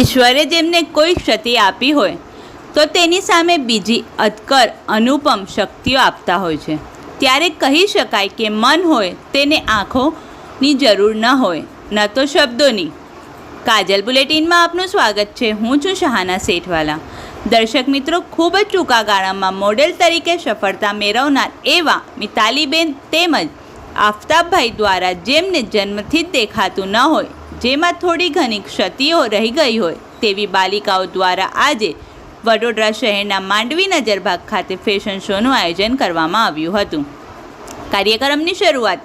ઈશ્વરે જેમને કોઈ ક્ષતિ આપી હોય તો તેની સામે બીજી અતકર અનુપમ શક્તિઓ આપતા હોય છે। ત્યારે કહી શકાય કે મન હોય તેને આંખોની જરૂર ન હોય, ન તો શબ્દોની। કાજલ બુલેટિનમાં આપનું સ્વાગત છે। હું છું શહાના સેઠવાલા। દર્શક મિત્રો, ખૂબ જ ટૂંકા ગાળામાં મોડેલ તરીકે સફળતા મેળવનાર એવા મિતાલીબેન તેમજ આફતાબભાઈ દ્વારા જેમને જન્મથી જ દેખાતું ન હોય, જેમાં થોડી ઘણી ક્ષતિઓ રહી ગઈ હોય તેવી બાલિકાઓ દ્વારા આજે વડોદરા શહેરના માંડવી નજરબાગ ખાતે ફેશન શોનું આયોજન કરવામાં આવ્યું હતું। કાર્યક્રમની શરૂઆત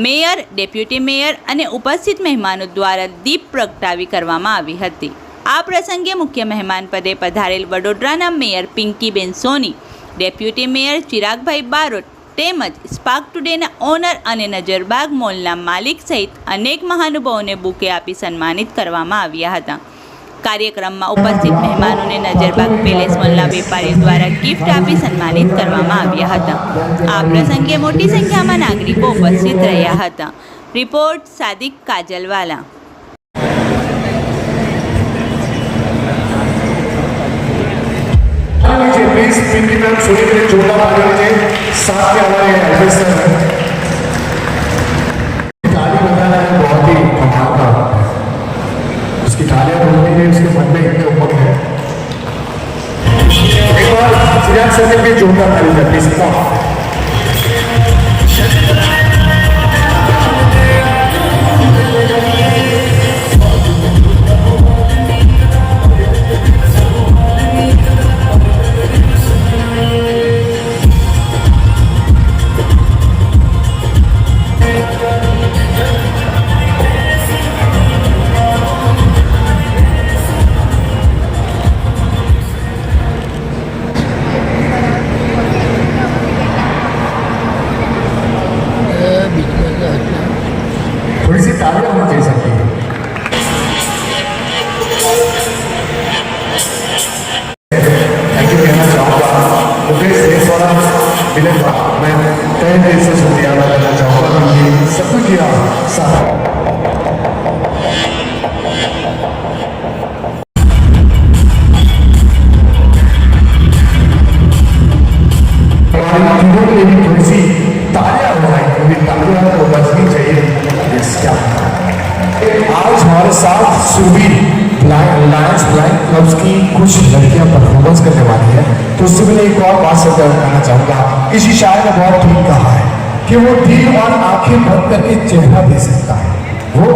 મેયર, ડેપ્યુટી મેયર અને ઉપસ્થિત મહેમાનો દ્વારા દીપ પ્રગટાવી કરવામાં આવી હતી। આ પ્રસંગે મુખ્ય મહેમાન પદે પધારેલ વડોદરાના મેયર પિંકીબેન સોની, ડેપ્યુટી મેયર ચિરાગભાઈ બારોટ તેમજ સ્પાર્ક ટુડેના ઓનર અને નજરબાગ મોલના માલિક સહિત અનેક મહાનુભાવોને બુકે આપી સન્માનિત કરવામાં આવ્યા હતા। કાર્યક્રમમાં ઉપસ્થિત મહેમાનોને નજરબાગ પેલેસ મોલના વેપારીઓ દ્વારા ગિફ્ટ આપી સન્માનિત કરવામાં આવ્યા હતા। આ પ્રસંગે મોટી સંખ્યામાં નાગરિકો ઉપસ્થિત રહ્યા હતા। Report Sadiq Kajalwala. Please Pinky ma'am Soni के लिए जोरदार तालियां दीजिए। साथ में हमारे एडवाइजर ताली बजाना है बहुत ही कमाल का, उसकी तालियां बोलती है, उसके मन में इतने उमंग है। एक बार चिराग सर के लिए जोरदार ताली दीजिए प्लीज। थोड़ी सी तालियां होनी चाहिए सबकी। थैंक यू कहना चाहूँगा मुकेश देशवाला मिलन का मैं तहे दिल से शुक्रिया अदा करना चाहूँगा उनकी सब कुछ किया साथ। थोड़ी सी तालियां बनाई, थोड़ी तालियां तो बजनी चाहिए। आज हमारे साथ सुबीर लायंस ब्लाइंड क्लब्स की कुछ लड़कियां परफॉर्मेंस करने वाली है, तो उससे पहले एक और बात से कहना चाहूँगा। किसी शायर ने बहुत ठीक कहा है कि वो दिल और आंखें बंद करके चेहरा दे सकता है। वो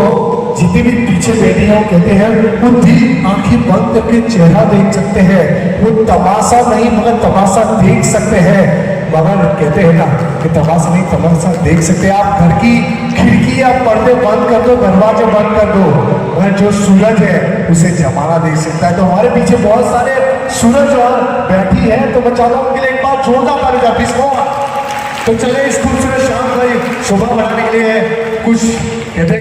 जितनी भी पीछे बैठी है वो कहते हैं वो दिल आंखें बंद करके चेहरा देख सकते हैं, वो तमाशा नहीं मगर तमाशा देख सकते हैं। मगर कहते हैं ना कि तमाशा नहीं तमाशा देख सकते। आप घर की खिड़की या पर्दे बंद कर दो, दरवाजे बंद कर दो, मगर जो सूरज है उसे जमाना देख सकता है। तो हमारे पीछे बहुत सारे सूरज और बैठी है, तो मैं चाहता हूँ उनके लिए एक बार जोरदार ताली दीजिए। तो चलिए इस खूबसूरत शाम का शोभा बढ़ाने के लिए कुछ कहते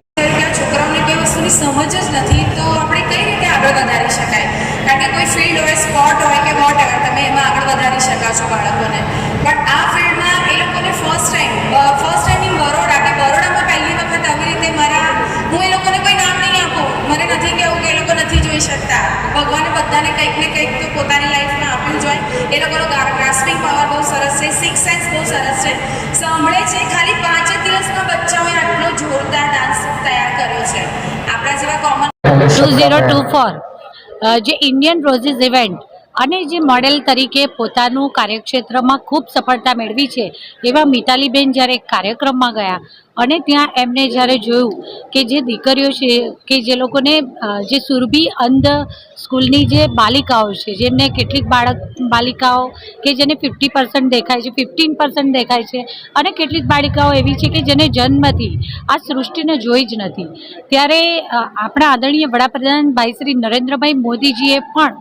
છોકરાઓને કોઈ વસ્તુની સમજ જ નથી, તો આપણે કઈ રીતે આગળ વધારી શકાય? કારણ કે કોઈ ફિલ્ડ હોય, સ્પોર્ટ હોય કે વોટ એવર, તમે એમાં આગળ વધારી શકો છો બાળકોને, બટ આ ફિલ્ડમાં એ લોકોને ફર્સ્ટ ટાઈમ ઇન બરોડા, કે બરોડામાં પહેલી વખત આવી રીતે હું એ લોકોને કોઈ નામ નહીં આપું, મને નથી કહેવું કે એ લોકો નથી જોઈ શકતા। ભગવાને બધાને કંઈક ને કંઈક તો પોતાની લાઈફમાં આપ્યું જ હોય। એ લોકોનો ગ્રાસ્પિંગ પાવર બહુ સરસ છે, સિક્સ સેન્સ બહુ સરસ છે, સાંભળે છે। ખાલી 5 જ દિવસમાં બચ્ચાઓએ આટલો જોરદાર ડાન્સ તૈયાર કર્યો છે। આપણા જેવા કોમન 2024 જે ઇન્ડિયન રોઝીસ ઇવેન્ટ અને જે મોડેલ તરીકે પોતાનું કાર્યક્ષેત્રમાં ખૂબ સફળતા મેળવી છે એવા મિતાલીબેન જ્યારે કાર્યક્રમમાં ગયા અને ત્યાં એમને જ્યારે જોયું કે જે દીકરીઓ છે કે જે લોકોને જે સુરભી અંધ સ્કૂલની જે બાલિકાઓ છે, જેમને કેટલીક બાલિકાઓ કે જેને 50% દેખાય છે, 15% દેખાય છે, અને કેટલીક બાલિકાઓ એવી છે કે જેને જન્મથી આ સૃષ્ટિને જોઈ જ નથી, ત્યારે આપણા આદરણીય વડાપ્રધાન ભાઈ શ્રી નરેન્દ્રભાઈ મોદીજીએ પણ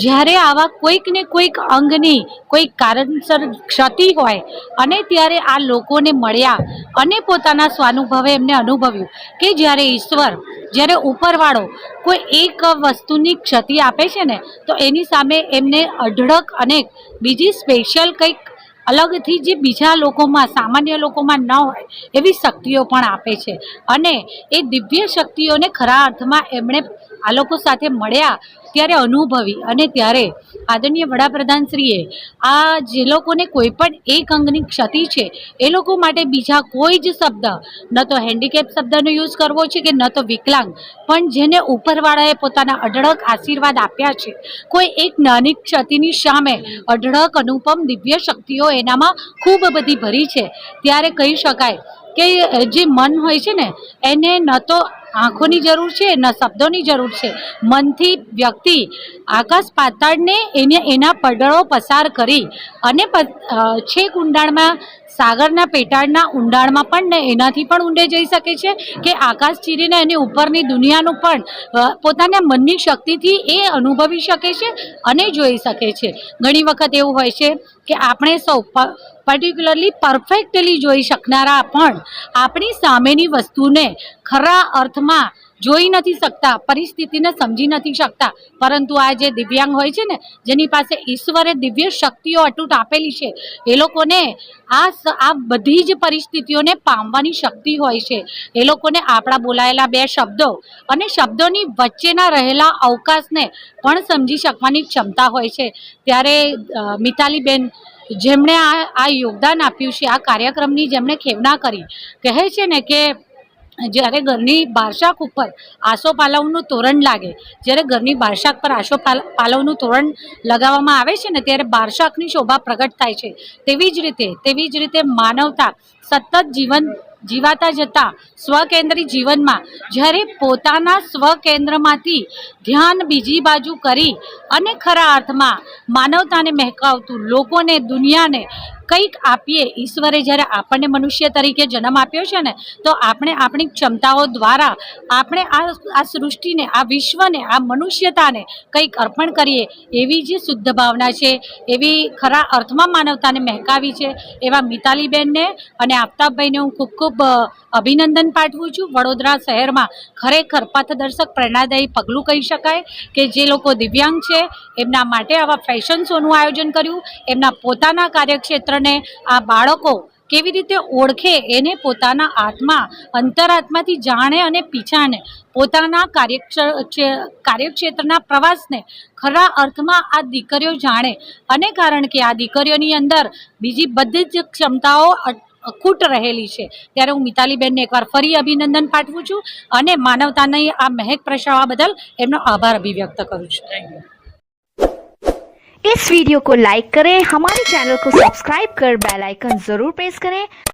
જ્યારે આવા કોઈક ને કોઈક અંગની કોઈક કારણસર ક્ષતિ હોય અને ત્યારે આ લોકોને મળ્યા અને પોતાના સ્વાનુભવે એમને અનુભવ્યું કે જ્યારે ઈશ્વર, જ્યારે ઉપરવાળો કોઈ એક વસ્તુની ક્ષતિ આપે છે ને, તો એની સામે એમને અઢળક અને બીજી સ્પેશિયલ કંઈક અલગથી જે બીજા લોકોમાં સામાન્ય લોકોમાં ન હોય એવી શક્તિઓ પણ આપે છે. અને એ દિવ્ય શક્તિઓને ખરા અર્થમાં એમણે આ લોકો સાથે મળ્યા ત્યારે અનુભવી અને ત્યારે આદરણીય વડાપ્રધાનશ્રીએ આ જે લોકોને કોઈ પણ એક અંગની ક્ષતિ છે એ લોકો માટે બીજા કોઈ જ શબ્દ ન તો હેન્ડીકેપ શબ્દનો યુઝ કરવો છે કે ન તો વિકલાંગ, પણ જેને ઉપરવાળાએ પોતાના અઢળક આશીર્વાદ આપ્યા છે, કોઈ એક નાની ક્ષતિની સામે અઢળક અનુપમ દિવ્ય શક્તિઓ એનામાં ખૂબ બધી ભરી છે, ત્યારે કહી શકાય કે જે મન હોય છે ને એને ન તો આંખોની જરૂર છે ન શબ્દોની જરૂર છે. મનથી વ્યક્તિ આકાશ પાતાળને એના પડળો પસાર કરી અને છેક ઊંડાણમાં સાગરના પેટાળના ઊંડાણમાં પણ ને એનાથી પણ ઊંડે જઈ શકે છે કે આકાશ ચીરીને એની ઉપરની દુનિયાનું પણ પોતાના મનની શક્તિથી એ અનુભવી શકે છે અને જોઈ શકે છે. ઘણી વખત એવું હોય છે કે આપણે સૌ પર્ટિક્યુલરલી પરફેક્ટલી જોઈ શકનારા પણ આપણી સામેની વસ્તુને ખરા અર્થમાં જોઈ નથી શકતા, પરિસ્થિતિને સમજી નથી શકતા. પરંતુ આ જે દિવ્યાંગ હોય છે ને, જેની પાસે ઈશ્વરે દિવ્ય શક્તિઓ અતૂટ આપેલી છે, એ લોકોને આ બધી જ પરિસ્થિતિઓને પામવાની શક્તિ હોય છે. એ લોકોને આપણા બોલાયેલા બે શબ્દો અને શબ્દોની વચ્ચેના રહેલા અવકાશને પણ સમજી શકવાની ક્ષમતા હોય છે. ત્યારે મિતાલીબેન જેમણે આ યોગદાન આપ્યું છે, આ કાર્યક્રમની જેમણે ખેવના કરી, કહે છે ને કે જ્યારે ઘરની બારશાક ઉપર આસોપાલવનું તોરણ લાગે, જ્યારે ઘરની બારશાક પર આસોપાલવનું તોરણ લગાવવામાં આવે છે ને ત્યારે બારશાકની શોભા પ્રગટ થાય છે. તેવી જ રીતે માનવતા સતત જીવાતા જતા સ્વકેન્દ્રી જીવનમાં જ્યારે પોતાના સ્વકેન્દ્રમાંથી ધ્યાન બીજી બાજુ કરી અને ખરા અર્થમાં માનવતાને મહેકાવતું, લોકોને, દુનિયાને કંઈક આપીએ. ઈશ્વરે જ્યારે આપણને મનુષ્ય તરીકે જન્મ આપ્યો છે ને, તો આપણે આપણી ક્ષમતાઓ દ્વારા આપણે આ સૃષ્ટિને, આ વિશ્વને, આ મનુષ્યતાને કંઈક અર્પણ કરીએ, એવી જે શુદ્ધ ભાવના છે, એવી ખરા અર્થમાં માનવતાને મહેકાવી છે એવા મિતાલીબેનને અને આફતાબભાઈને હું ખૂબ ખૂબ અભિનંદન પાઠવું છું. વડોદરા શહેરમાં ખરેખર પથદર્શક પ્રેરણાદાયી પગલું કહી શકાય કે જે લોકો દિવ્યાંગ છે એમના માટે આવા ફેશન શોનું આયોજન કર્યું. એમના પોતાના કાર્યક્ષેત્રને આ બાળકો કેવી રીતે ઓળખે એને પોતાના આત્મા, અંતરાત્માથી જાણે અને પીછાને પોતાના કાર્યક્ષેત્રના પ્રવાસને ખરા અર્થમાં આ દીકરીઓ જાણે. અને કારણ કે આ દીકરીઓની અંદર બીજી બધી જ ક્ષમતાઓ અખૂટ રહેલી છે, ત્યારે હું મિતાલીબેનને એકવાર ફરી અભિનંદન પાઠવું છું અને માનવતાની આ મહેક પ્રસરવા બદલ એમનો આભાર અભિવ્યક્ત કરું છું. इस वीडियो को लाइक करें, हमारे चैनल को सब्सक्राइब कर बेल आइकन जरूर प्रेस करें